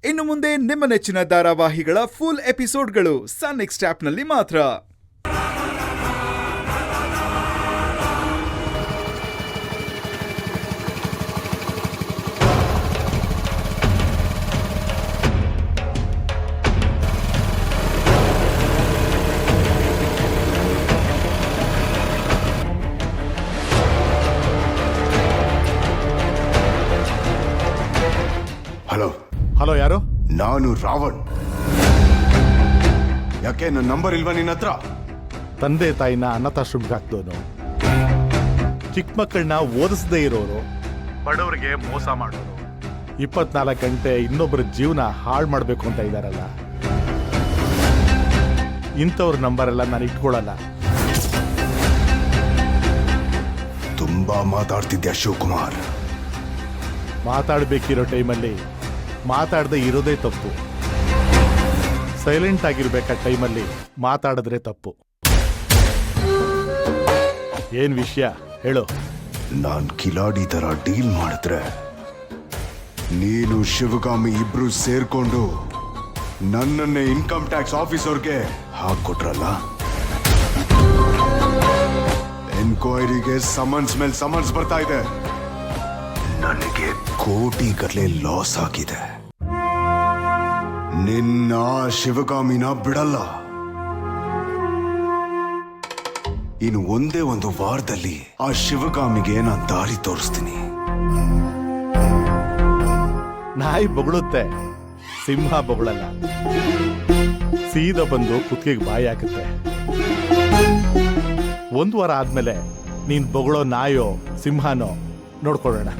ಇನ್ನು ಮುಂದೆ ನಿಮ್ಮ ನೆಚ್ಚಿನ ಧಾರಾವಾಹಿಗಳ ಫುಲ್ ಎಪಿಸೋಡ್ಗಳು ಸನ್ ನೆಕ್ಸ್ಟ್ ಆಪ್ನಲ್ಲಿ ಮಾತ್ರ. ಹಲೋ, ಯಾರು? ನಾನು ರಾವಣ್. ಯಾಕೆ ನನ್ನ ನಂಬರ್ ಇಲ್ವಾ ನಿನ್ನ ಹತ್ರ? ತಂದೆ ತಾಯಿನ ಅನಾಥಾಶ್ರಮಕ್ಕೆ ಹಾಕ್ದೋನು, ಚಿಕ್ಕ ಮಕ್ಕಳನ್ನ ಓದಿಸದೇ ಇರೋರು, ಬಡವರಿಗೆ ಮೋಸ ಮಾಡೋರು, 24 ಗಂಟೆ ಇನ್ನೊಬ್ಬರ ಜೀವನ ಹಾಳು ಮಾಡಬೇಕು ಅಂತ ಇದ್ದಾರಲ್ಲ, ಇಂಥವ್ರ ನಂಬರ್ ಎಲ್ಲ ನಾನು ಇಟ್ಕೊಳ್ಳಲ್ಲ. ತುಂಬಾ ಮಾತಾಡ್ತಿದ್ಯಾ ಶಿವಕುಮಾರ್. ಮಾತಾಡಬೇಕಿರೋ ಟೈಮಲ್ಲಿ ಮಾತಾಡದೆ ಇರೋದೇ ತಪ್ಪು. ಸೈಲೆಂಟ್ ಆಗಿರ್ಬೇಕಾದ ಟೈಮಲ್ಲಿ ಮಾತಾಡಿದ್ರೆ ತಪ್ಪು. ಏನ್ ವಿಷಯ ಹೇಳು. ನಾನ್ ಕಿಲಾಡಿ ತರ ಡೀಲ್ ಮಾಡಿದ್ರೆ ನೀನು ಶಿವಗಾಮಿ ಇಬ್ರು ಸೇರ್ಕೊಂಡು ನನ್ನನ್ನೇ ಇನ್ಕಮ್ ಟ್ಯಾಕ್ಸ್ ಆಫೀಸರ್ಗೆ ಹಾಕೊಟ್ರಲ್ಲ. ಎನ್ಕ್ವೈರಿಗೆ ಸಮನ್ಸ್ ಮೇಲೆ ಸಮನ್ಸ್ ಬರ್ತಾ ಇದೆ. ನನಗೆ ಕೋಟಿ ಗಟ್ಟಲೆ ಲಾಸ್ ಆಗಿದೆ. ನಿನ್ನ ಶಿವಗಾಮಿನ ಬಿಡಲ್ಲ. ಇನ್ನು ಒಂದೇ ಒಂದು ವಾರದಲ್ಲಿ ಆ ಶಿವಗಾಮಿಗೆ ನಾನು ದಾರಿ ತೋರಿಸ್ತೀನಿ. ನಾಯಿ ಬೊಗಳುತ್ತೆ, ಸಿಂಹ ಬೊಗಳಲ್ಲ. ಸೀದಾ ಬಂದು ಕುತ್ತಿಗೆಗೆ ಬಾಯಿ ಹಾಕುತ್ತೆ. 1 ವಾರ ಆದ್ಮೇಲೆ ನೀನ್ ಬೊಗಳೋ ನಾಯೋ ಸಿಂಹನೋ ನೋಡ್ಕೊಳ್ಳೋಣ.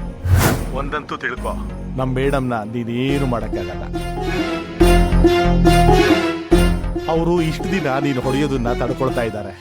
ಒಂದಂತೂ ತಿಳ್ಕೊ, ನಮ್ ಮೇಡಮ್ನ ನೀನೇನು ಮಾಡಕ್ಕಾಗಲ್ಲ. ಅವರು ಇಷ್ಟು ದಿನ ನೀನು ಹೊಡೆಯೋದನ್ನ ತಡ್ಕೊಳ್ತಾ ಇದ್ದಾರೆ.